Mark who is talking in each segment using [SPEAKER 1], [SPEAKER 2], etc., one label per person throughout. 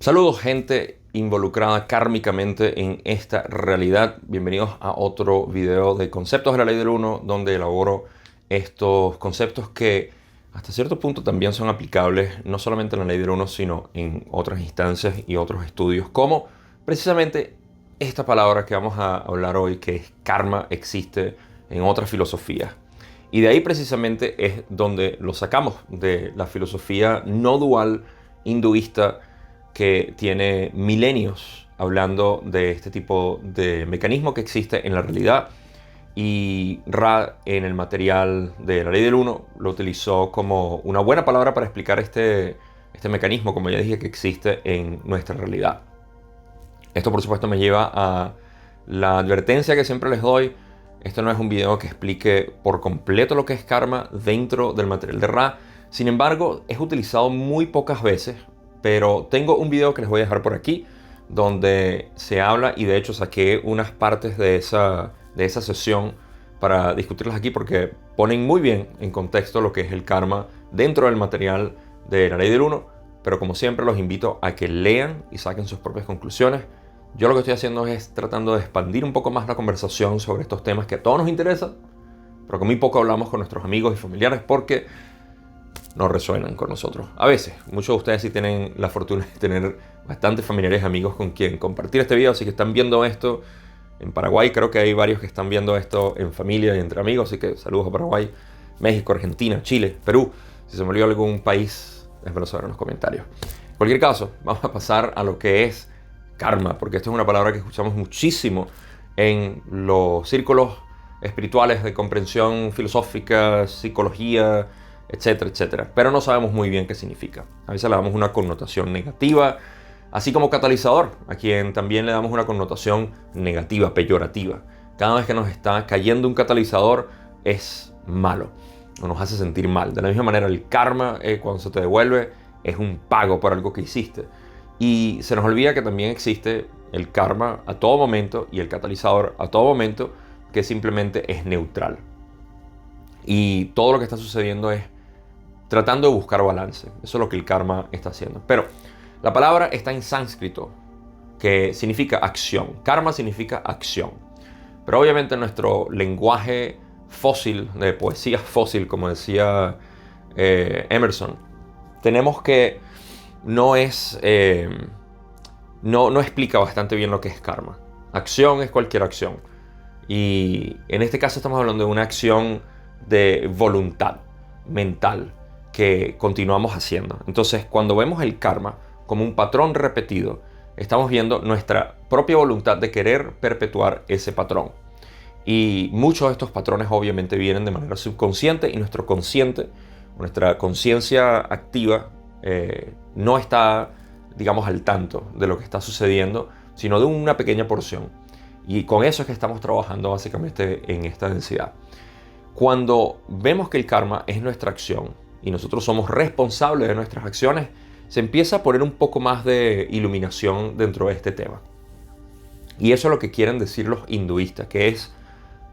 [SPEAKER 1] Saludos, gente involucrada kármicamente en esta realidad. Bienvenidos a otro video de conceptos de la ley del uno, donde elaboro estos conceptos que hasta cierto punto también son aplicables no solamente en la ley del uno, sino en otras instancias y otros estudios, como precisamente esta palabra que vamos a hablar hoy, que es karma, existe en otras filosofías. Y de ahí precisamente es donde lo sacamos, de la filosofía no dual hinduista, que tiene milenios hablando de este tipo de mecanismo que existe en la realidad. Y Ra, en el material de la ley del uno, lo utilizó como una buena palabra para explicar este mecanismo, como ya dije, que existe en nuestra realidad. Esto, por supuesto, me lleva a la advertencia que siempre les doy. Esto no es un video que explique por completo lo que es karma dentro del material de Ra. Sin embargo, es utilizado muy pocas veces, pero tengo un video que les voy a dejar por aquí donde se habla, y de hecho saqué unas partes de esa sesión para discutirlas aquí, porque ponen muy bien en contexto lo que es el karma dentro del material de la ley del uno. Pero como siempre, los invito a que lean y saquen sus propias conclusiones. Yo lo que estoy haciendo es tratando de expandir un poco más la conversación sobre estos temas que a todos nos interesan, pero que muy poco hablamos con nuestros amigos y familiares porque no resuenan con nosotros. A veces, muchos de ustedes sí tienen la fortuna de tener bastantes familiares y amigos con quien compartir este video, así que están viendo esto en Paraguay. Creo que hay varios que están viendo esto en familia y entre amigos, así que saludos a Paraguay, México, Argentina, Chile, Perú. Si se me olvidó algún país, déjenmelo saber en los comentarios. En cualquier caso, vamos a pasar a lo que es karma, porque esto es una palabra que escuchamos muchísimo en los círculos espirituales de comprensión filosófica, psicología, etcétera, etcétera. Pero no sabemos muy bien qué significa. A veces le damos una connotación negativa, así como catalizador, a quien también le damos una connotación negativa, peyorativa. Cada vez que nos está cayendo un catalizador es malo, o nos hace sentir mal. De la misma manera, el karma, cuando se te devuelve, es un pago por algo que hiciste. Y se nos olvida que también existe el karma a todo momento y el catalizador a todo momento, que simplemente es neutral. Y todo lo que está sucediendo es tratando de buscar balance. Eso es lo que el karma está haciendo. Pero la palabra está en sánscrito, que significa acción. Karma significa acción. Pero obviamente en nuestro lenguaje fósil, de poesía fósil, como decía Emerson, tenemos que no explica bastante bien lo que es karma. Acción es cualquier acción. Y en este caso estamos hablando de una acción de voluntad mental que continuamos haciendo. Entonces, cuando vemos el karma como un patrón repetido, estamos viendo nuestra propia voluntad de querer perpetuar ese patrón. Y muchos de estos patrones obviamente vienen de manera subconsciente, y nuestro consciente, nuestra conciencia activa, no está, digamos, al tanto de lo que está sucediendo, sino de una pequeña porción. Y con eso es que estamos trabajando básicamente en esta densidad. Cuando vemos que el karma es nuestra acción y nosotros somos responsables de nuestras acciones, se empieza a poner un poco más de iluminación dentro de este tema. Y eso es lo que quieren decir los hinduistas, que es: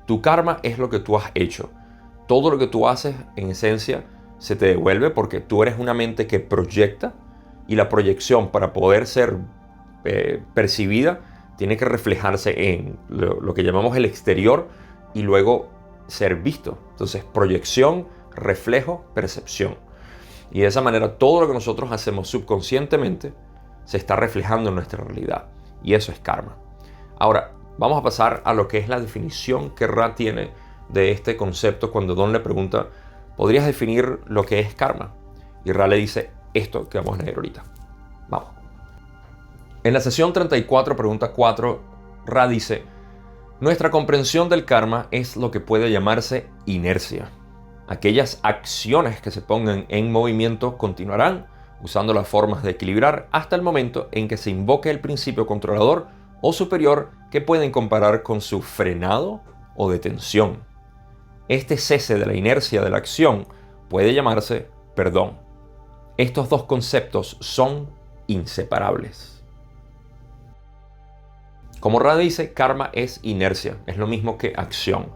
[SPEAKER 1] tu karma es lo que tú has hecho. Todo lo que tú haces, en esencia, se te devuelve, porque tú eres una mente que proyecta, y la proyección, para poder ser percibida, tiene que reflejarse en lo que llamamos el exterior y luego ser visto. Entonces, proyección, reflejo, percepción. Y de esa manera todo lo que nosotros hacemos subconscientemente se está reflejando en nuestra realidad. Y eso es karma. Ahora, vamos a pasar a lo que es la definición que Ra tiene de este concepto cuando Don le pregunta: ¿podrías definir lo que es karma? Y Ra le dice esto que vamos a leer ahorita. Vamos. En la sesión 34, pregunta 4, Ra dice: nuestra comprensión del karma es lo que puede llamarse inercia. Aquellas acciones que se pongan en movimiento continuarán usando las formas de equilibrar hasta el momento en que se invoque el principio controlador o superior, que pueden comparar con su frenado o detención. Este cese de la inercia de la acción puede llamarse perdón. Estos dos conceptos son inseparables. Como Ra dice, karma es inercia, es lo mismo que acción.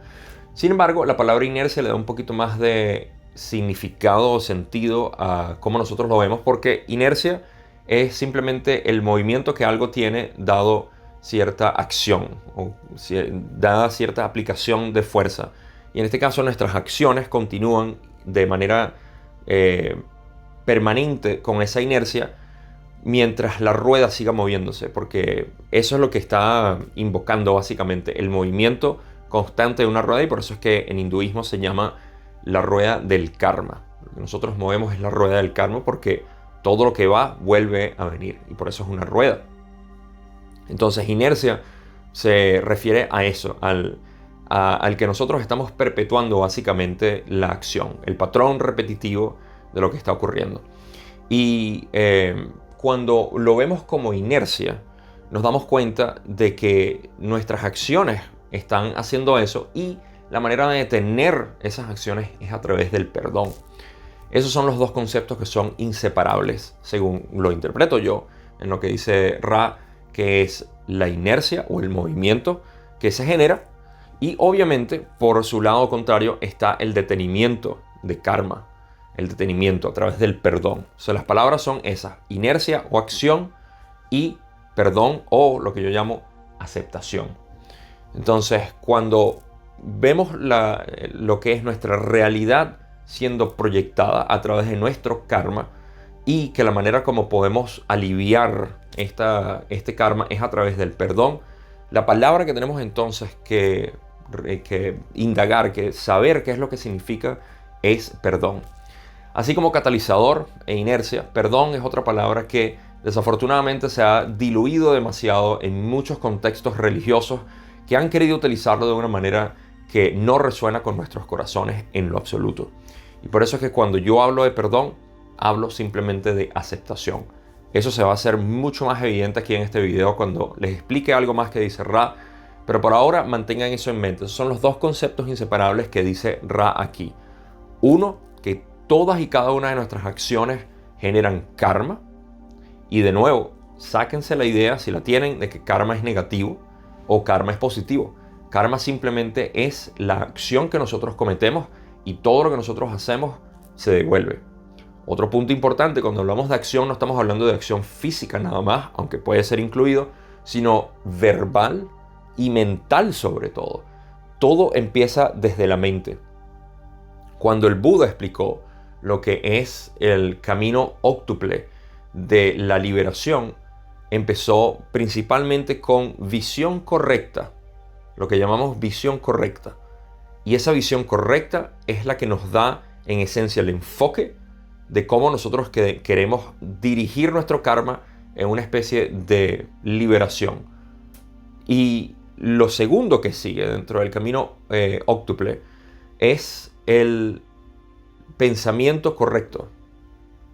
[SPEAKER 1] Sin embargo, la palabra inercia le da un poquito más de significado o sentido a cómo nosotros lo vemos, porque inercia es simplemente el movimiento que algo tiene dado cierta acción o dada cierta aplicación de fuerza. Y en este caso nuestras acciones continúan de manera permanente con esa inercia mientras la rueda siga moviéndose, porque eso es lo que está invocando básicamente el movimiento constante de una rueda, y por eso es que en hinduismo se llama la rueda del karma. Lo que nosotros movemos es la rueda del karma porque todo lo que va vuelve a venir, y por eso es una rueda. Entonces inercia se refiere a eso, al que nosotros estamos perpetuando básicamente la acción, el patrón repetitivo de lo que está ocurriendo. Y cuando lo vemos como inercia, nos damos cuenta de que nuestras acciones están haciendo eso, y la manera de detener esas acciones es a través del perdón. Esos son los dos conceptos que son inseparables, según lo interpreto yo, en lo que dice Ra, que es la inercia o el movimiento que se genera, y obviamente por su lado contrario está el detenimiento de karma, el detenimiento a través del perdón. O sea, las palabras son esas: inercia o acción, y perdón, o lo que yo llamo aceptación. Entonces, cuando vemos lo que es nuestra realidad siendo proyectada a través de nuestro karma, y que la manera como podemos aliviar este karma es a través del perdón, la palabra que tenemos entonces que indagar, que saber qué es lo que significa, es perdón. Así como catalizador e inercia, perdón es otra palabra que desafortunadamente se ha diluido demasiado en muchos contextos religiosos que han querido utilizarlo de una manera que no resuena con nuestros corazones en lo absoluto. Y por eso es que cuando yo hablo de perdón, hablo simplemente de aceptación. Eso se va a hacer mucho más evidente aquí en este video cuando les explique algo más que dice Ra, pero por ahora mantengan eso en mente. Esos son los dos conceptos inseparables que dice Ra aquí. Uno, que todas y cada una de nuestras acciones generan karma. Y de nuevo, sáquense la idea, si la tienen, de que karma es negativo o karma es positivo. Karma simplemente es la acción que nosotros cometemos, y todo lo que nosotros hacemos se devuelve. Otro punto importante: cuando hablamos de acción, no estamos hablando de acción física nada más, aunque puede ser incluido, sino verbal y mental sobre todo. Todo empieza desde la mente. Cuando el Buda explicó lo que es el camino óctuple de la liberación, empezó principalmente con visión correcta, lo que llamamos visión correcta. Y esa visión correcta es la que nos da en esencia el enfoque de cómo nosotros queremos dirigir nuestro karma en una especie de liberación. Y lo segundo que sigue dentro del camino óctuple es el pensamiento correcto.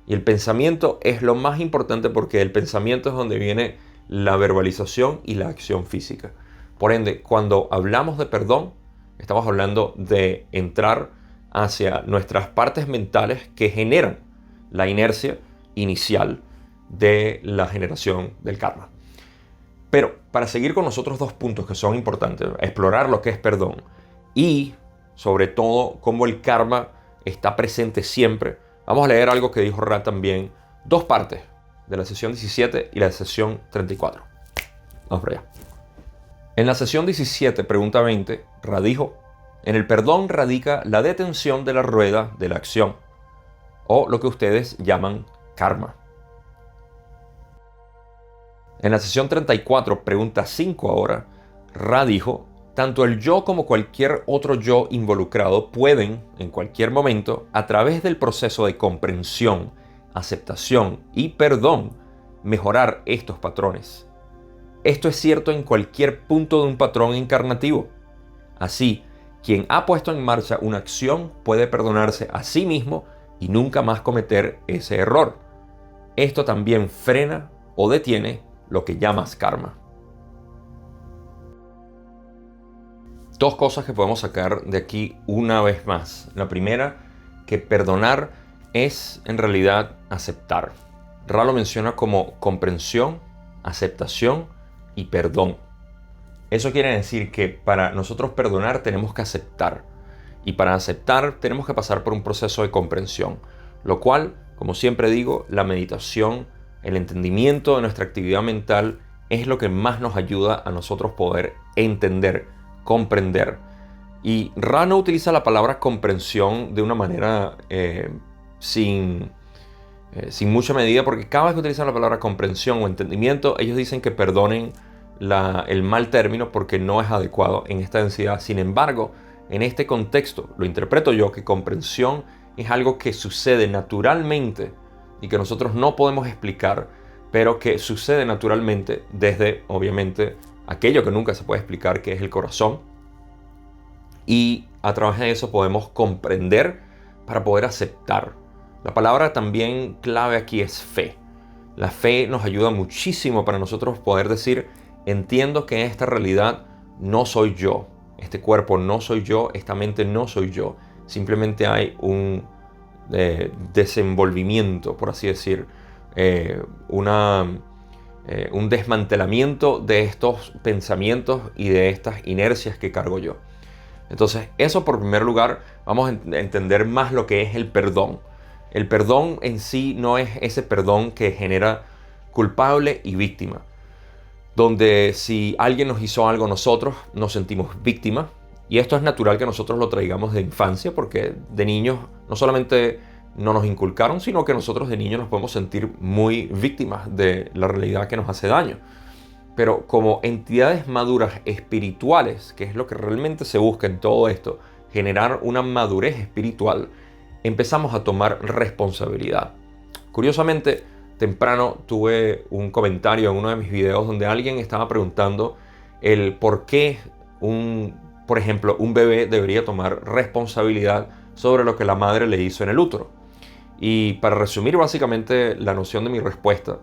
[SPEAKER 1] Y el pensamiento es lo más importante, porque el pensamiento es donde viene la verbalización y la acción física. Por ende, cuando hablamos de perdón, estamos hablando de entrar hacia nuestras partes mentales que generan la inercia inicial de la generación del karma. Pero para seguir con los otros dos puntos que son importantes, explorar lo que es perdón y sobre todo cómo el karma está presente siempre, vamos a leer algo que dijo Ra también, dos partes de la sesión 17 y la sesión 34. Vamos para allá. En la sesión 17, pregunta 20, Ra dijo: en el perdón radica la detención de la rueda de la acción, o lo que ustedes llaman karma. En la sesión 34, pregunta 5 ahora, Ra dijo: tanto el yo como cualquier otro yo involucrado pueden, en cualquier momento, a través del proceso de comprensión, aceptación y perdón, mejorar estos patrones. Esto es cierto en cualquier punto de un patrón encarnativo. Así, quien ha puesto en marcha una acción puede perdonarse a sí mismo y nunca más cometer ese error. Esto también frena o detiene lo que llamas karma. Dos cosas que podemos sacar de aquí una vez más. La primera, que perdonar es en realidad aceptar. Ra lo menciona como comprensión, aceptación y perdón. Eso quiere decir que para nosotros perdonar tenemos que aceptar. Y para aceptar tenemos que pasar por un proceso de comprensión. Lo cual, como siempre digo, la meditación el entendimiento de nuestra actividad mental es lo que más nos ayuda a nosotros poder entender, comprender. Y Ra no utiliza la palabra comprensión de una manera sin mucha medida, porque cada vez que utilizan la palabra comprensión o entendimiento, ellos dicen que perdonen el mal término porque no es adecuado en esta densidad. Sin embargo, en este contexto, lo interpreto yo que comprensión es algo que sucede naturalmente y que nosotros no podemos explicar, pero que sucede naturalmente desde, obviamente, aquello que nunca se puede explicar, que es el corazón. Y a través de eso podemos comprender para poder aceptar. La palabra también clave aquí es fe. La fe nos ayuda muchísimo para nosotros poder decir, entiendo que esta realidad no soy yo, este cuerpo no soy yo, esta mente no soy yo. Simplemente hay un desenvolvimiento, por así decir, un desmantelamiento de estos pensamientos y de estas inercias que cargo yo. Entonces, eso por primer lugar, vamos a entender más lo que es el perdón. El perdón en sí no es ese perdón que genera culpable y víctima, donde si alguien nos hizo algo a nosotros, nos sentimos víctimas. Y esto es natural que nosotros lo traigamos de infancia, porque de niños no solamente no nos inculcaron, sino que nosotros de niños nos podemos sentir muy víctimas de la realidad que nos hace daño. Pero como entidades maduras espirituales, que es lo que realmente se busca en todo esto, generar una madurez espiritual, empezamos a tomar responsabilidad. Curiosamente, temprano tuve un comentario en uno de mis videos donde alguien estaba preguntando el por qué por ejemplo, un bebé debería tomar responsabilidad sobre lo que la madre le hizo en el útero. Y para resumir básicamente la noción de mi respuesta,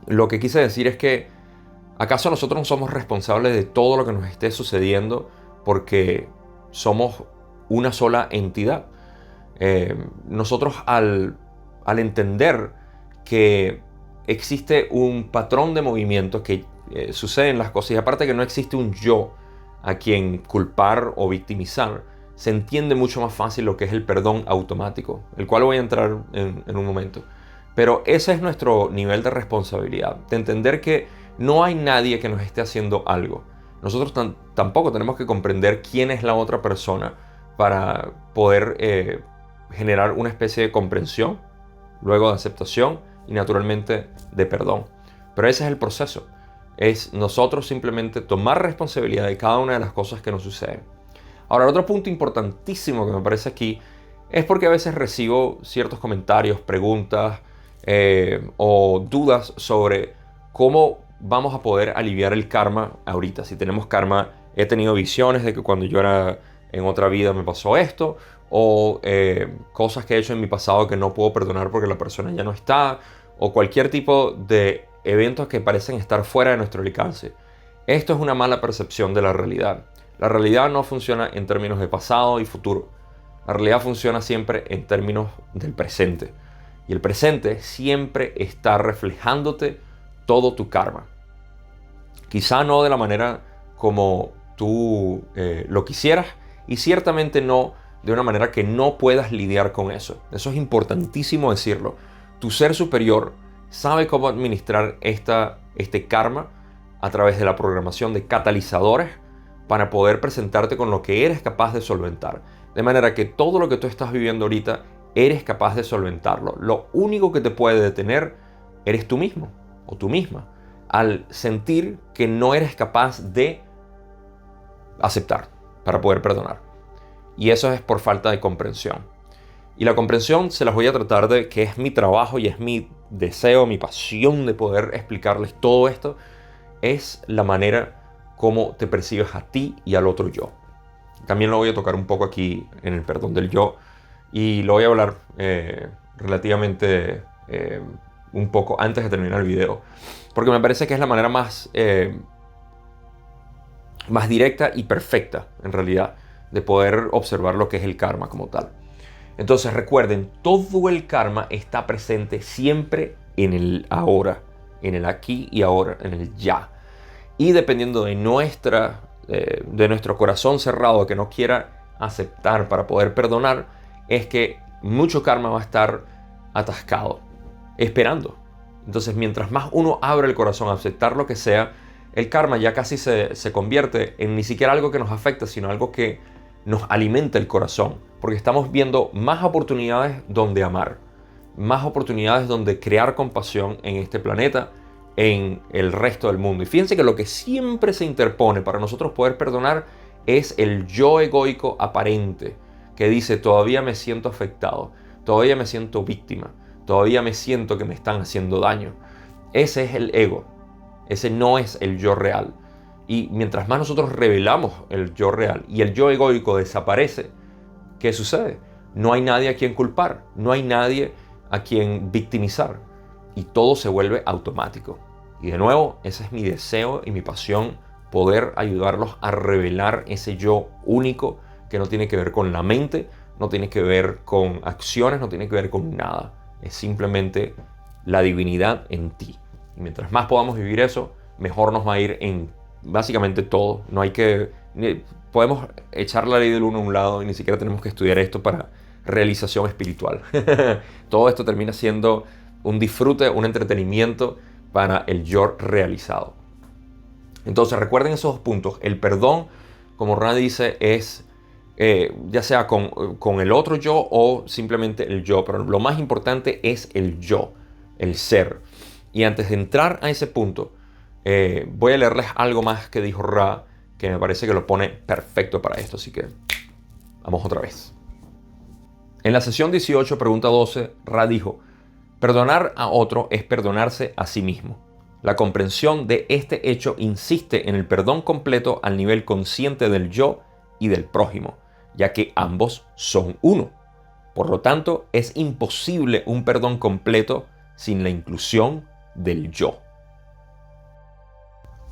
[SPEAKER 1] lo que quise decir es que ¿acaso nosotros no somos responsables de todo lo que nos esté sucediendo porque somos una sola entidad? Nosotros al entender que existe un patrón de movimiento que suceden las cosas, y aparte que no existe un yo a quien culpar o victimizar, se entiende mucho más fácil lo que es el perdón automático, el cual voy a entrar en un momento. Pero ese es nuestro nivel de responsabilidad, de entender que no hay nadie que nos esté haciendo algo. Nosotros tampoco tenemos que comprender quién es la otra persona para poder generar una especie de comprensión, luego de aceptación y naturalmente de perdón. Pero ese es el proceso. Es nosotros simplemente tomar responsabilidad de cada una de las cosas que nos suceden. Ahora, el otro punto importantísimo que me parece aquí es porque a veces recibo ciertos comentarios, preguntas o dudas sobre cómo vamos a poder aliviar el karma ahorita. Si tenemos karma, he tenido visiones de que cuando yo era en otra vida me pasó esto, o cosas que he hecho en mi pasado que no puedo perdonar porque la persona ya no está, o cualquier tipo de eventos que parecen estar fuera de nuestro alcance. Esto es una mala percepción de la realidad. La realidad no funciona en términos de pasado y futuro. La realidad funciona siempre en términos del presente. Y el presente siempre está reflejándote todo tu karma. Quizá no de la manera como tú lo quisieras, y ciertamente no de una manera que no puedas lidiar con eso. Eso es importantísimo decirlo. Tu ser superior sabe cómo administrar este karma a través de la programación de catalizadores para poder presentarte con lo que eres capaz de solventar. De manera que todo lo que tú estás viviendo ahorita, eres capaz de solventarlo. Lo único que te puede detener eres tú mismo o tú misma, al sentir que no eres capaz de aceptar para poder perdonar. Y eso es por falta de comprensión. Y la comprensión se las voy a tratar de, que es mi trabajo y es mi deseo, mi pasión de poder explicarles todo esto, es la manera como te percibes a ti y al otro yo. También lo voy a tocar un poco aquí en el perdón del yo, y lo voy a hablar relativamente un poco antes de terminar el video, porque me parece que es la manera más directa y perfecta, en realidad, de poder observar lo que es el karma como tal. Entonces recuerden, todo el karma está presente siempre en el ahora, en el aquí y ahora, en el ya. Y dependiendo de nuestro corazón cerrado que no quiera aceptar para poder perdonar, es que mucho karma va a estar atascado, esperando Entonces, mientras más uno abre el corazón a aceptar lo que sea, el karma ya casi se convierte en ni siquiera algo que nos afecta, sino algo que nos alimenta el corazón. Porque estamos viendo más oportunidades donde amar, más oportunidades donde crear compasión en este planeta, en el resto del mundo. Y fíjense que lo que siempre se interpone para nosotros poder perdonar es el yo egoico aparente, que dice: todavía me siento afectado, todavía me siento víctima, todavía me siento que me están haciendo daño. Ese es el ego, ese no es el yo real. Y mientras más nosotros revelamos el yo real y el yo egoico desaparece, ¿qué sucede? No hay nadie a quien culpar, no hay nadie a quien victimizar, y todo se vuelve automático. Y de nuevo, ese es mi deseo y mi pasión, poder ayudarlos a revelar ese yo único que no tiene que ver con la mente, no tiene que ver con acciones, no tiene que ver con nada. Es simplemente la divinidad en ti. Y mientras más podamos vivir eso, mejor nos va a ir en básicamente todo. No hay que... Podemos echar la ley del uno a un lado y ni siquiera tenemos que estudiar esto para realización espiritual. Todo esto termina siendo un disfrute, un entretenimiento para el yo realizado. Entonces recuerden esos dos puntos. El perdón, como Ra dice, es ya sea con el otro yo o simplemente el yo. Pero lo más importante es el yo, el ser. Y antes de entrar a ese punto, voy a leerles algo más que dijo Ra, que me parece que lo pone perfecto para esto. Así que vamos otra vez. En la sesión 18, pregunta 12, Ra dijo: perdonar a otro es perdonarse a sí mismo. La comprensión de este hecho insiste en el perdón completo al nivel consciente del yo y del prójimo, ya que ambos son uno. Por lo tanto, es imposible un perdón completo sin la inclusión del yo.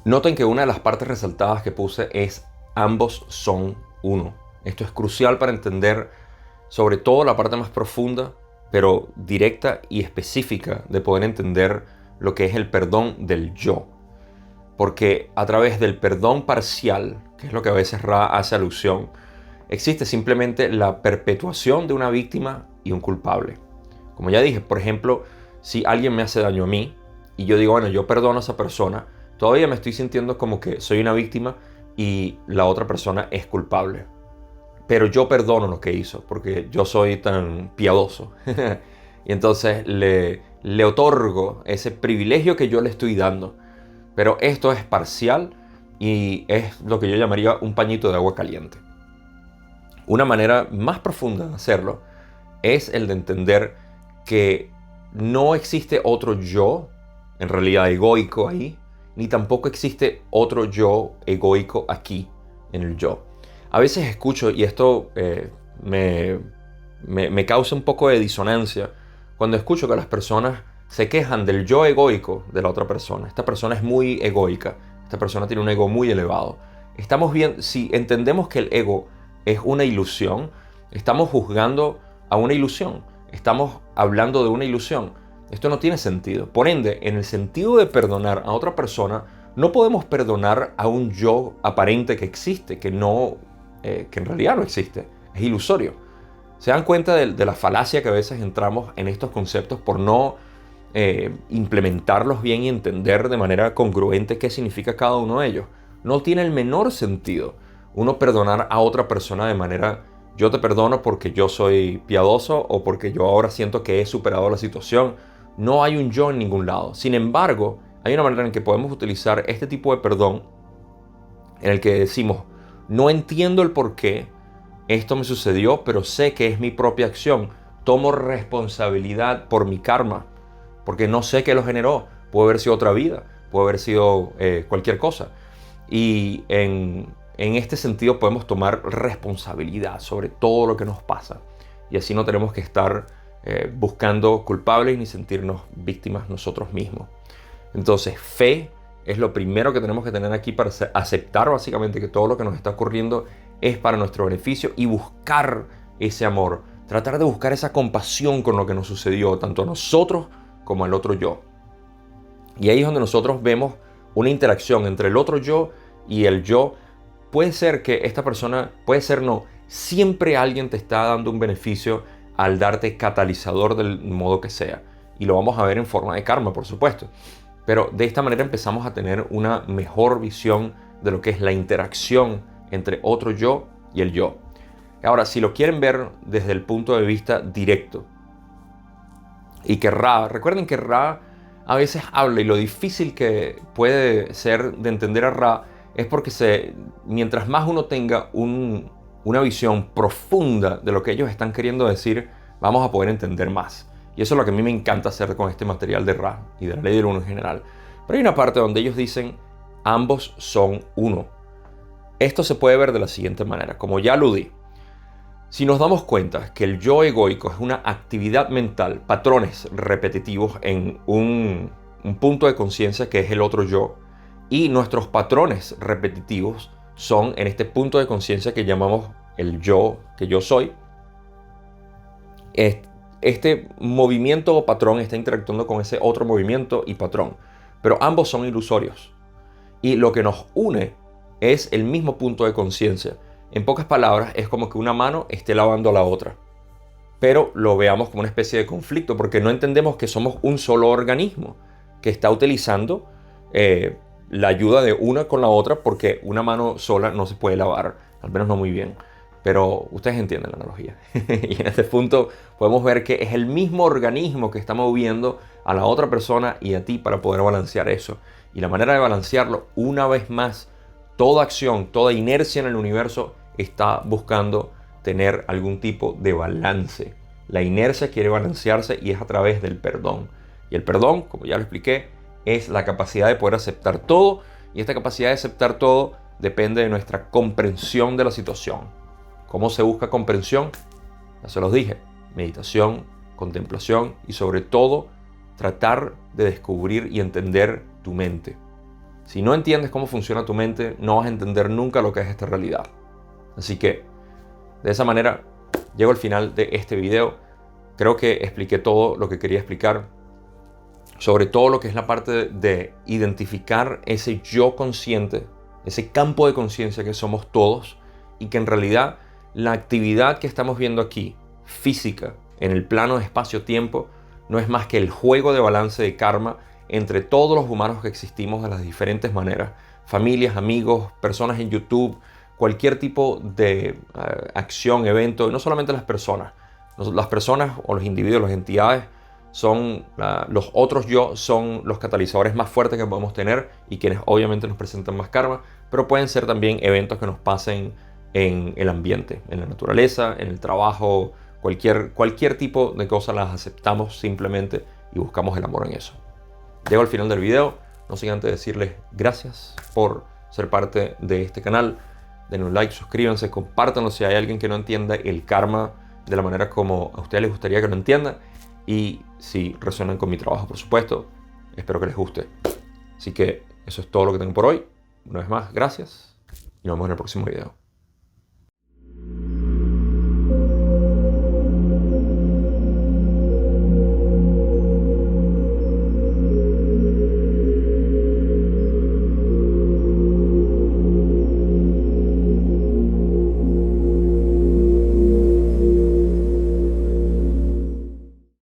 [SPEAKER 1] Noten que una de las partes resaltadas que puse es: ambos son uno. Esto es crucial para entender sobre todo la parte más profunda, pero directa y específica, de poder entender lo que es el perdón del yo. Porque a través del perdón parcial, que es lo que a veces Ra hace alusión, existe simplemente la perpetuación de una víctima y un culpable. Como ya dije, por ejemplo, si alguien me hace daño a mí y yo digo: bueno, yo perdono a esa persona, todavía me estoy sintiendo como que soy una víctima y la otra persona es culpable. Pero yo perdono lo que hizo porque yo soy tan piadoso. Y entonces le otorgo ese privilegio que yo le estoy dando. Pero esto es parcial y es lo que yo llamaría un pañito de agua caliente. Una manera más profunda de hacerlo es el de entender que no existe otro yo, en realidad egoico ahí, ni tampoco existe otro yo egoico aquí, en el yo. A veces escucho, y esto me causa un poco de disonancia, cuando escucho que las personas se quejan del yo egoico de la otra persona. Esta persona es muy egoica, esta persona tiene un ego muy elevado. Estamos bien, si entendemos que el ego es una ilusión, estamos juzgando a una ilusión, estamos hablando de una ilusión. Esto no tiene sentido. Por ende, en el sentido de perdonar a otra persona, no podemos perdonar a un yo aparente que existe, que en realidad no existe, es ilusorio. ¿Se dan cuenta de la falacia que a veces entramos en estos conceptos por no implementarlos bien y entender de manera congruente qué significa cada uno de ellos? No tiene el menor sentido uno perdonar a otra persona de manera: yo te perdono porque yo soy piadoso o porque yo ahora siento que he superado la situación. No hay un yo en ningún lado. Sin embargo, hay una manera en que podemos utilizar este tipo de perdón en el que decimos: no entiendo el por qué esto me sucedió, pero sé que es mi propia acción. Tomo responsabilidad por mi karma, porque no sé qué lo generó. Puede haber sido otra vida, puede haber sido cualquier cosa. Y en este sentido podemos tomar responsabilidad sobre todo lo que nos pasa. Y así no tenemos que estar buscando culpables ni sentirnos víctimas nosotros mismos. Entonces, fe es lo primero que tenemos que tener aquí para aceptar básicamente que todo lo que nos está ocurriendo es para nuestro beneficio y buscar ese amor. Tratar de buscar esa compasión con lo que nos sucedió, tanto a nosotros como al otro yo. Y ahí es donde nosotros vemos una interacción entre el otro yo y el yo. Puede ser que esta persona, puede ser no, siempre alguien te está dando un beneficio al darte catalizador del modo que sea. y lo vamos a ver en forma de karma, por supuesto. Pero de esta manera empezamos a tener una mejor visión de lo que es la interacción entre otro yo y el yo. Ahora, si lo quieren ver desde el punto de vista directo, y que Ra, recuerden que Ra a veces habla, y lo difícil que puede ser de entender a Ra es porque mientras más uno tenga una visión profunda de lo que ellos están queriendo decir, vamos a poder entender más. Y eso es lo que a mí me encanta hacer con este material de Ra y de la ley del uno en general. Pero hay una parte donde ellos dicen, ambos son uno. Esto se puede ver de la siguiente manera, como ya aludí. Si nos damos cuenta que el yo egoico es una actividad mental, patrones repetitivos en un punto de conciencia que es el otro yo, y nuestros patrones repetitivos son en este punto de conciencia que llamamos el yo, que yo soy, este movimiento o patrón está interactuando con ese otro movimiento y patrón, pero ambos son ilusorios. Y lo que nos une es el mismo punto de conciencia. En pocas palabras, es como que una mano esté lavando a la otra. Pero lo veamos como una especie de conflicto, porque no entendemos que somos un solo organismo que está utilizando la ayuda de una con la otra, porque una mano sola no se puede lavar, al menos no muy bien. Pero ustedes entienden la analogía. Y en este punto podemos ver que es el mismo organismo que está moviendo a la otra persona y a ti para poder balancear eso. Y la manera de balancearlo, una vez más, toda acción, toda inercia en el universo está buscando tener algún tipo de balance. La inercia quiere balancearse y es a través del perdón. Y el perdón, como ya lo expliqué, es la capacidad de poder aceptar todo. Y esta capacidad de aceptar todo depende de nuestra comprensión de la situación. ¿Cómo se busca comprensión? Ya se los dije. Meditación, contemplación y sobre todo tratar de descubrir y entender tu mente. Si no entiendes cómo funciona tu mente, no vas a entender nunca lo que es esta realidad. Así que, de esa manera, llego al final de este video. Creo que expliqué todo lo que quería explicar. Sobre todo lo que es la parte de identificar ese yo consciente, ese campo de conciencia que somos todos y que en realidad la actividad que estamos viendo aquí, física, en el plano de espacio-tiempo, no es más que el juego de balance de karma entre todos los humanos que existimos de las diferentes maneras. Familias, amigos, personas en YouTube, cualquier tipo de acción, evento, y no solamente las personas. Las personas o los individuos, las entidades, los otros yo son los catalizadores más fuertes que podemos tener y quienes obviamente nos presentan más karma, pero pueden ser también eventos que nos pasen en el ambiente, en la naturaleza, en el trabajo, cualquier tipo de cosa las aceptamos simplemente y buscamos el amor en eso. Llego al final del video, no sin antes decirles gracias por ser parte de este canal. Denle un like, suscríbanse, compártanlo si hay alguien que no entienda el karma de la manera como a ustedes les gustaría que lo entiendan. Y si resuenan con mi trabajo, por supuesto, espero que les guste. Así que eso es todo lo que tengo por hoy. Una vez más, gracias y nos vemos en el próximo video.